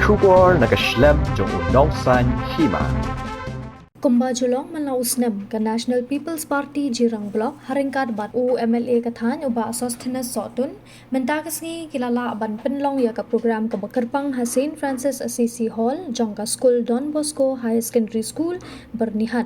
Shubor nakaslem jong unongsan Hima. Kumba Julong Malausnem ka National People's Party Jirang Block haringkat bat UMLA kathan uba Sosthenes Sotun mentakas ngi kilala ban penlong ya ka program ka Bakarpang Saint Francis Assisi Hall jong ka School Don Bosco High Secondary School Byrnihat.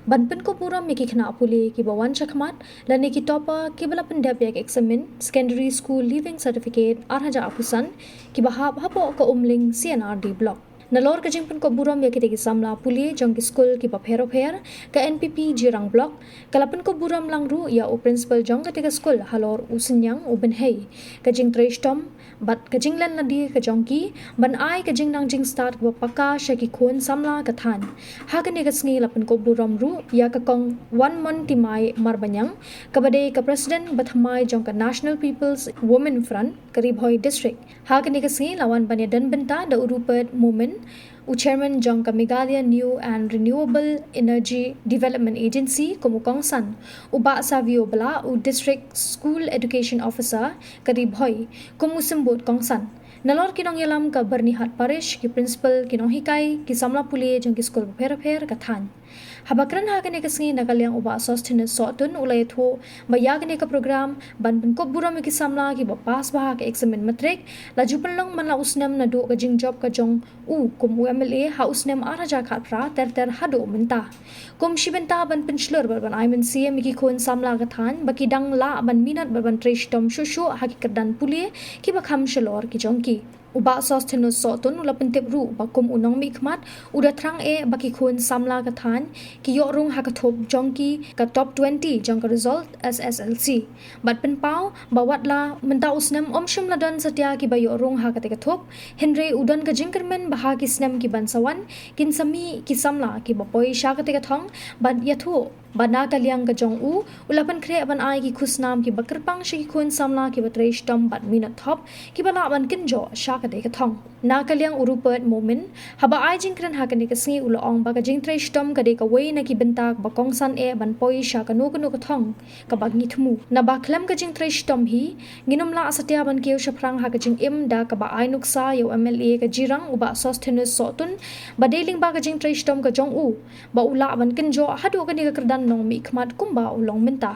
Ban Pynkup Burom ki khna Pule ki bawan chakmat lani ki topa ki bala pendap yak Eksamin Secondary School Leaving Certificate arhaja apusan ki bahab hapo ka umling CNRD Block. Nalor ka jing Pynkup Burom ya kita ki Samla Pule jong ki school ki papero pher ka NPP Jirang Block kala Pynkup Burom lang ru ya u principal jong ka tika school halor usinyang u benhei ka jing trestom bat ka jing len nadi ka jong ki ban ai ka jing nang jing start wa paka shaki khon Samla ka than ha ka ne ka sngi la Pynkup Burom ru ya ka kong 1 month timai marbanyang ka bade ka president bathamai jong ka National People's Women Front Karibhoi district ha ka ne ka sngi lawan banya dan benta da urupat movement Chairman Jong Meghalaya New and Renewable Energy Development Agency Kumukong San Uba Savio Bala U District School Education Officer Karibhoi Kumusimbut Kong San Nalor kinong yalam ka Byrnihat Parish ki principal kinong hikay ki Samla Pule jong ki school pher ka than habakran ha kane kasngi nagalyang uba Sosthenes Sotun ulay tho bayag ne ka program ban Pynkup Burom ki Samla ki bapas bah ka Eksamin Matrik la jupanlong man la usnem na do ka jing job ka jong kum UMLA ha usnem araja khat pra ter hado menta kum shibenta ban pinslur ban aimen CM ki khon Samla ka than baki dang la ban minat ban tresh tom shushu ha ki kerdan Pule ki bakham shalor ki jong ki uba Sosthenes Sotun ula pentip ru bakum unong mikmat uda trang baki khon Samla ka than ki yo rung ha ka thop jongki ka top 20 jong ka result SSLC bat pen pau bawat la menta usnem omshum ladan satya ki ba yo rung ha ka te ka thop henry udan ka jingkermen baha ki snem ki bansawan kin sami ki Samla ki bapoi sha ka te ka thong bat yathu bana kalyang ka jong ulapan kre ban ai ki khusnam ki Bakarpang shi ki khon Samla ki batresh tom bat minat thop ki bala ban kinjo sha ka de ka thong na kalyang urupat moment haba ai jingkran ha ka ni ka sngi ulong ba ka jing tresh tom ka de ka wei na ki bentak bakong san ban poi sha ka no ka thong ka bagngi thmu na ba khlam ka jing tresh tom hi nginom la asatya ban keu shaprang ha ka jing da ka ba ai nuksa yo MLA ka Jirang uba Sosthenes Sotun ba deling ba ka jing tresh tom ka jong ba ula ban kinjo hadu ka ni ka kerdan nong mi khmat kumba ulong menta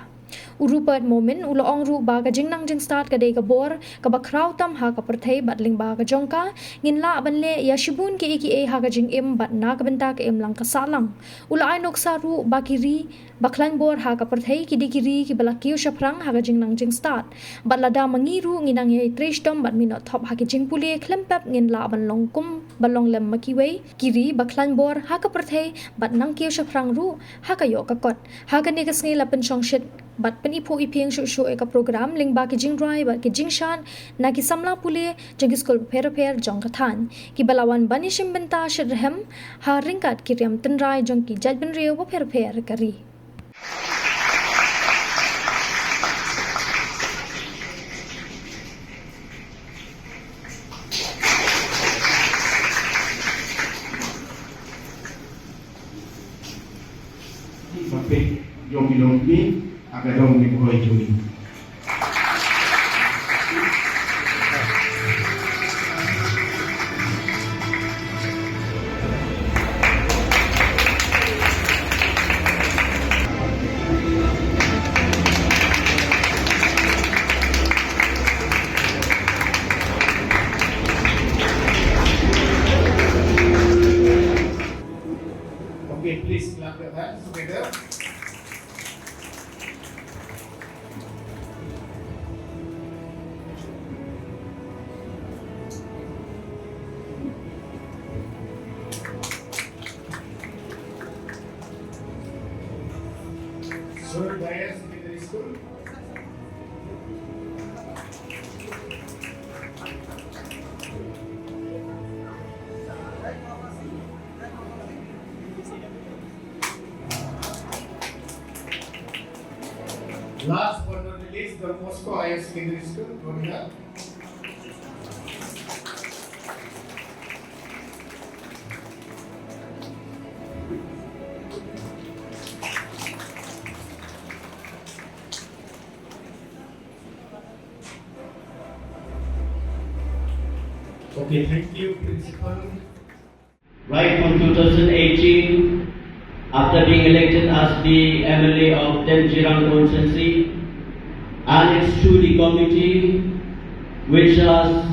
urupat moment ulong ru ba ka jingnang jing start ka de ka bor ka ba kraw tam ha ka perthei batling ba ka jongka ngin la ban le ya shibun ki eki ha ka jing bat na ka benta ka lang ka salang ulai noksa ru ba ki ri baklan bor ha ka perthei ki dikiri ki bala kiu shaprang ha ka jingnang jing start bat la da mangi ru nginang ye tresh tom bat minot thop ha ki jing Pule klempap ngin la ban long kum balong lem makiwei kiri baklan bor ha ka perthei bat nang kiu shaprang ru ha ka yo ka kot ha ka ne ka sngi la pen chong shit bat pen ipo ipieng shu ka program ling ba ki jing dry ba ki jing shan na ki Samla Pule jing school pher jong ka than ki balawan banishim benta shirhem ha ringkat ki riam tenrai jong ki judgment reu ba pher kari sampai jom ni agak dong ni boy jumi. Okay, please clap your hands together. Sir, Dias Secondary School. Last but not least, the Moscow Higher Secondary School, Byrnihat. Okay, thank you, Principal. Right from 2018, after being elected as the MLA of Thain Jirang constituency, and it's through the committee which is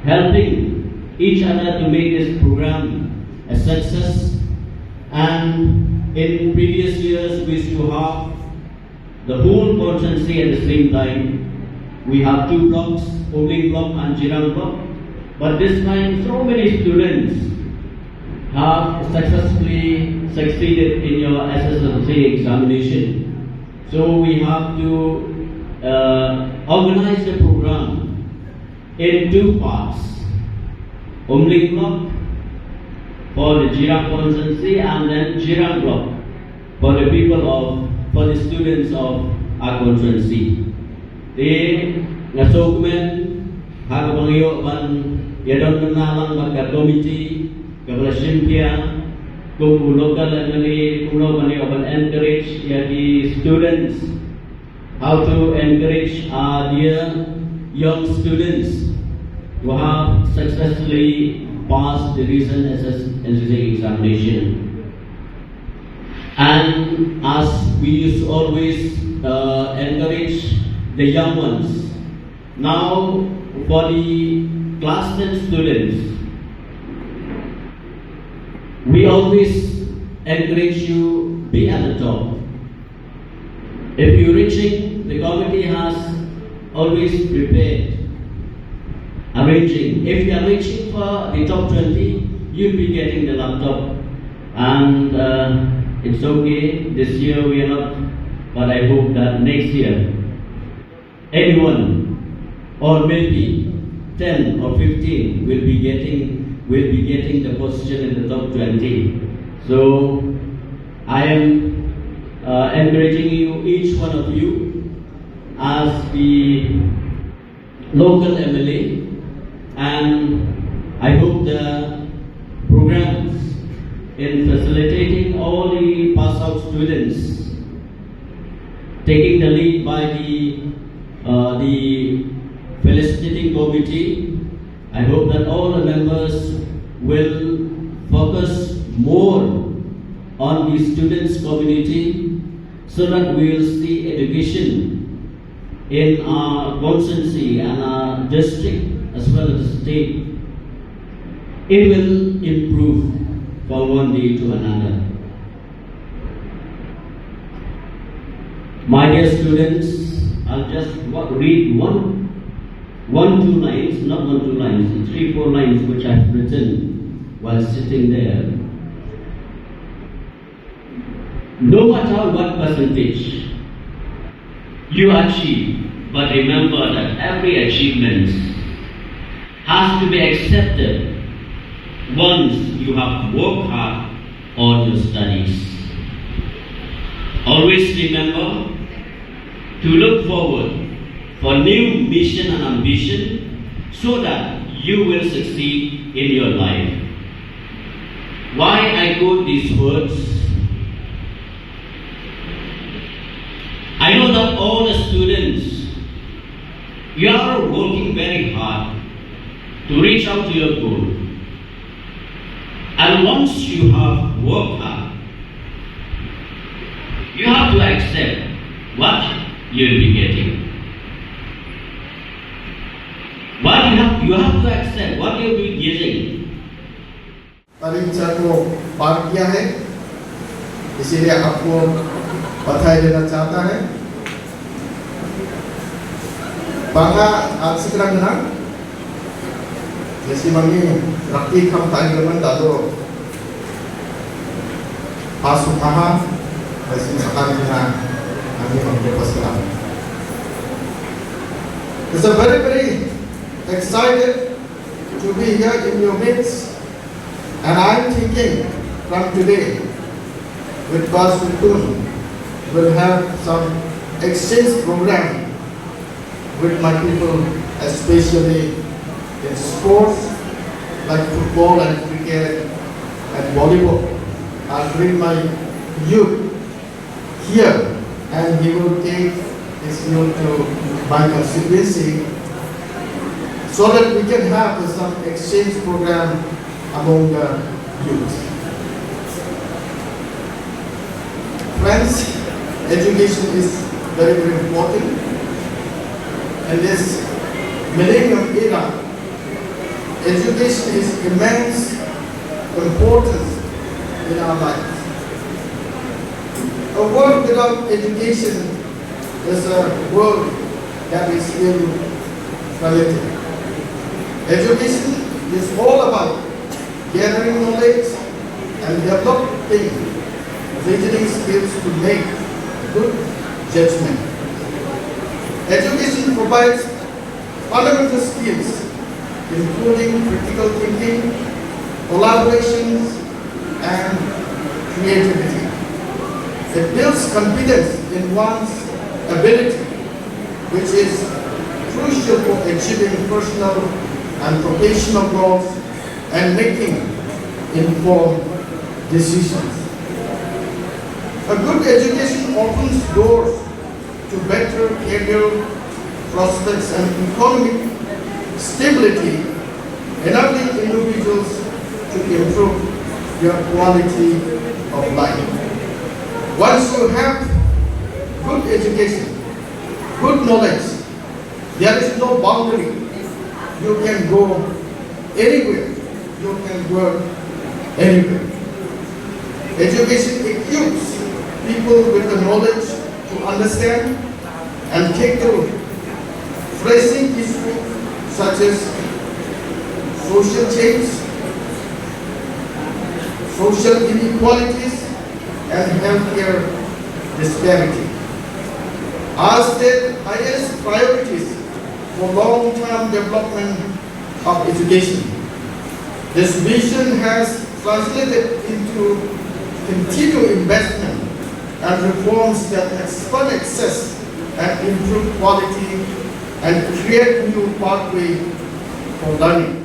helping each other to make this program a success. And in previous years, we used to have the whole constituency at the same time. We have two blocks, Pule block and Jirang block. But this time, so many students have successfully succeeded in your SSLC examination. So we have to organize the program in two parts. Pule block for the Jirang constituency and then Jirang block for the students of our constituency. They ngasogmen hagabangyo ban yadon menalang baka committee kabla simpia kum local mani kuno mani oban encourage ya the students how to encourage their young students who have successfully passed the recent SSLC examination. And as we used to always encourage the young ones, now for the class 10 students, we always encourage you be at the top. If you're reaching, the committee has always prepared arranging. If you are reaching for the top 20, you'll be getting the laptop. And it's okay, this year we are not, but I hope that next year, anyone, or maybe 10 or 15 will be getting the position in the top 20. So I am encouraging you, each one of you, as the local MLA, and I hope the programs in facilitating all the pass out students, taking the lead by the felicitating committee, I hope that all the members will focus more on the students community so that we will see education in our constituency and our district as well as the state. It will improve from one day to another. My dear students, I'll just read two lines, not 2 lines, 3, 4 lines which I've written while sitting there. No matter what percentage you achieve, but remember that every achievement has to be accepted once you have worked hard on your studies. Always remember to look forward for new mission and ambition so that you will succeed in your life. Why I quote these words? I know that all the students, you are working very hard to reach out to your goal. And once you have worked hard, you have to accept what you will be getting. You have to accept what you will be getting. परीक्षा को पार किया है, इसीलिए आपको बधाई देना चाहता है. Bangga at sekarang menang. Jadi mami rakti kam tayo naman dado pasok aha kasi sekarang na kami magpapasalamat. It's a very excited to be here in your midst, and I'm thinking from today with Basutun will have some exchange program with my people, especially in sports like football and cricket and volleyball. I'll bring my youth here and he will take his youth to my constituency so that we can have some exchange program among the youth. Friends, education is very, very important. In this millennium era, education is immense importance in our lives. A world without education is a world that is still relative. Education is all about gathering knowledge and developing reasoning skills to make good judgment. Education provides fundamental skills including critical thinking, collaborations, and creativity. It builds confidence in one's ability, which is crucial for achieving personal and professional goals and making informed decisions. A good education opens doors to better career prospects and economic stability, enabling individuals to improve their quality of life. Once you have good education, good knowledge, there is no boundary. You can go anywhere. You can work anywhere. Education equips people with the knowledge to understand and take the pressing issues such as social change, social inequalities, and healthcare disparity. As the highest priorities for long-term development of education, this vision has translated into continued investment and reforms that expand access and improve quality and create new pathways for learning.